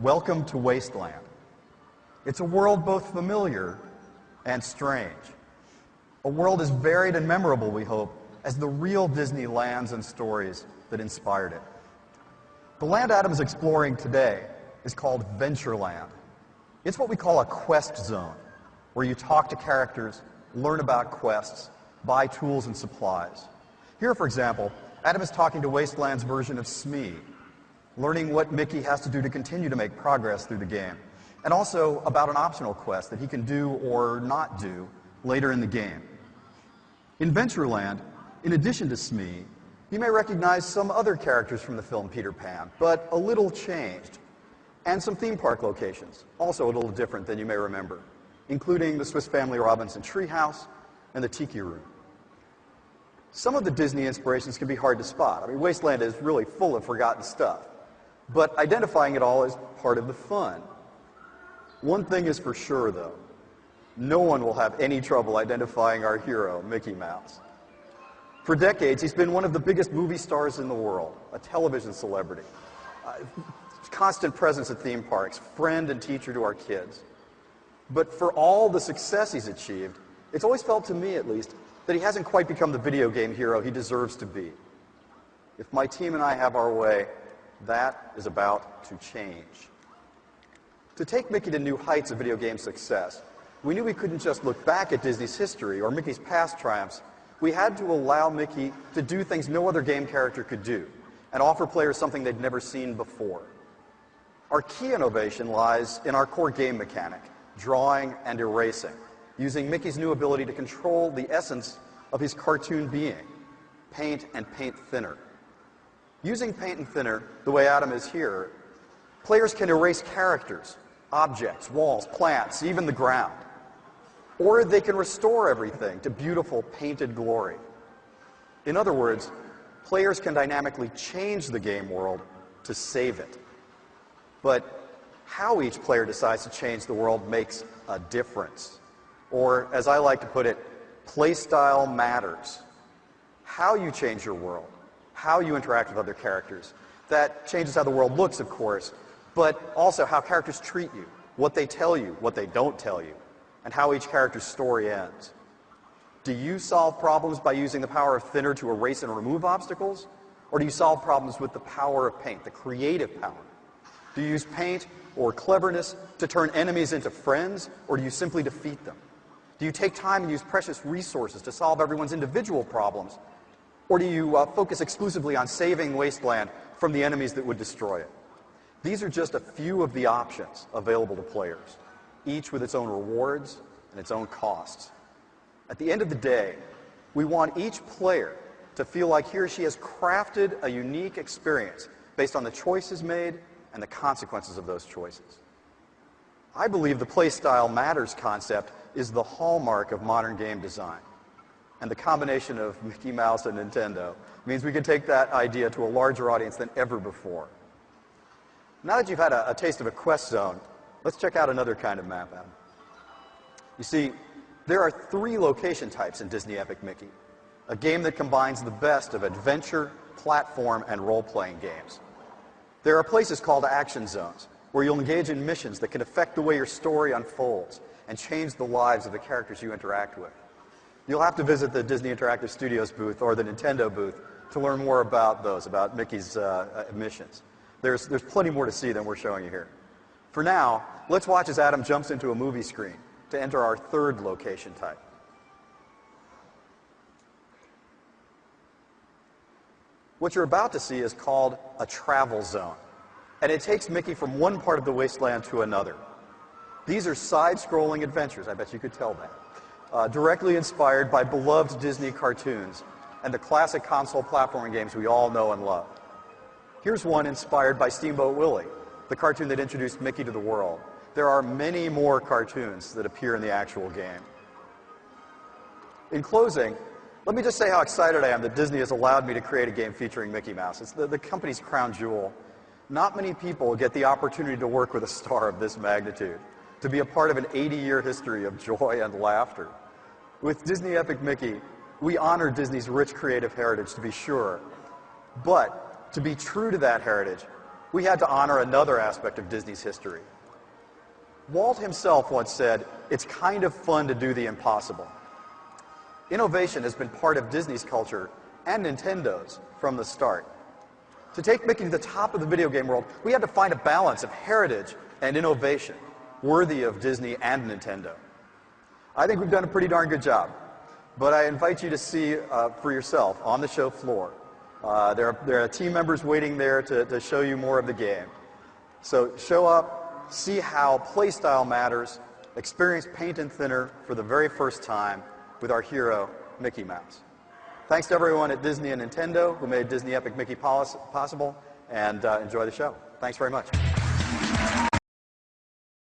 Welcome to Wasteland. It's a world both familiar and strange. A world as varied and memorable, we hope, as the real Disney lands and stories that inspired it. The land Adam is exploring today is called Ventureland. It's what we call a quest zone, where you talk to characters, learn about quests, buy tools and supplies. Here, for example, Adam is talking to Wasteland's version of Smee, learning what Mickey has to do to continue to make progress through the game, and also about an optional quest that he can do or not do later in the game. In Ventureland, in addition to Smee, you may recognize some other characters from the film Peter Pan, but a little changed, and some theme park locations, also a little different than you may remember, including the Swiss Family Robinson Treehouse and the Tiki Room. Some of the Disney inspirations can be hard to spot. I mean, Wasteland is really full of forgotten stuff, but identifying it all is part of the fun. One thing is for sure, though. No one will have any trouble identifying our hero, Mickey Mouse. For decades, he's been one of the biggest movie stars in the world, a television celebrity, constant presence at theme parks, friend and teacher to our kids. But for all the success he's achieved, it's always felt to me, at least, that he hasn't quite become the video game hero he deserves to be. If my team and I have our way, that is about to change. To take Mickey to new heights of video game success, we knew we couldn't just look back at Disney's history or Mickey's past triumphs. We had to allow Mickey to do things no other game character could do and offer players something they'd never seen before. Our key innovation lies in our core game mechanic, drawing and erasing, using Mickey's new ability to control the essence of his cartoon being, paint and paint thinner. Using paint and thinner the way Adam is here, players can erase characters, objects, walls, plants, even the ground. Or they can restore everything to beautiful painted glory. In other words, players can dynamically change the game world to save it. But how each player decides to change the world makes a difference. Or, as I like to put it, playstyle matters. How you change your world, how you interact with other characters. That changes how the world looks, of course, but also how characters treat you, what they tell you, what they don't tell you, and how each character's story ends. Do you solve problems by using the power of thinner to erase and remove obstacles? Or do you solve problems with the power of paint, the creative power? Do you use paint or cleverness to turn enemies into friends, or do you simply defeat them? Do you take time and use precious resources to solve everyone's individual problems, or do you focus exclusively on saving Wasteland from the enemies that would destroy it? These are just a few of the options available to players, each with its own rewards and its own costs. At the end of the day, we want each player to feel like he or she has crafted a unique experience based on the choices made and the consequences of those choices. I believe the playstyle matters concept is the hallmark of modern game design. And the combination of Mickey Mouse and Nintendo means we can take that idea to a larger audience than ever before. Now that you've had a taste of a quest zone, let's check out another kind of map, Adam. You see, there are 3 location types in Disney Epic Mickey, a game that combines the best of adventure, platform, and role-playing games. There are places called action zones, where you'll engage in missions that can affect the way your story unfolds and change the lives of the characters you interact with. You'll have to visit the Disney Interactive Studios booth or the Nintendo booth to learn more about those, about Mickey's missions. There's plenty more to see than we're showing you here. For now, let's watch as Adam jumps into a movie screen to enter our 3rd location type. What you're about to see is called a travel zone, and it takes Mickey from one part of the wasteland to another. These are side-scrolling adventures, I bet you could tell that, directly inspired by beloved Disney cartoons and the classic console platforming games we all know and love. Here's one inspired by Steamboat Willie, the cartoon that introduced Mickey to the world. There are many more cartoons that appear in the actual game. In closing, let me just say how excited I am that Disney has allowed me to create a game featuring Mickey Mouse. It's the company's crown jewel. Not many people get the opportunity to work with a star of this magnitude, to be a part of an 80-year history of joy and laughter. With Disney Epic Mickey, we honor Disney's rich creative heritage, to be sure. But to be true to that heritage, we had to honor another aspect of Disney's history. Walt himself once said, "It's kind of fun to do the impossible." Innovation has been part of Disney's culture and Nintendo's from the start. To take Mickey to the top of the video game world, we had to find a balance of heritage and innovation worthy of Disney and Nintendo. I think we've done a pretty darn good job, but I invite you to see for yourself on the show floor. There are team members waiting there to show you more of the game. So show up, see how playstyle matters, experience paint and thinner for the very first time with our hero, Mickey Mouse. Thanks to everyone at Disney and Nintendo who made Disney Epic Mickey possible, and enjoy the show. Thanks very much.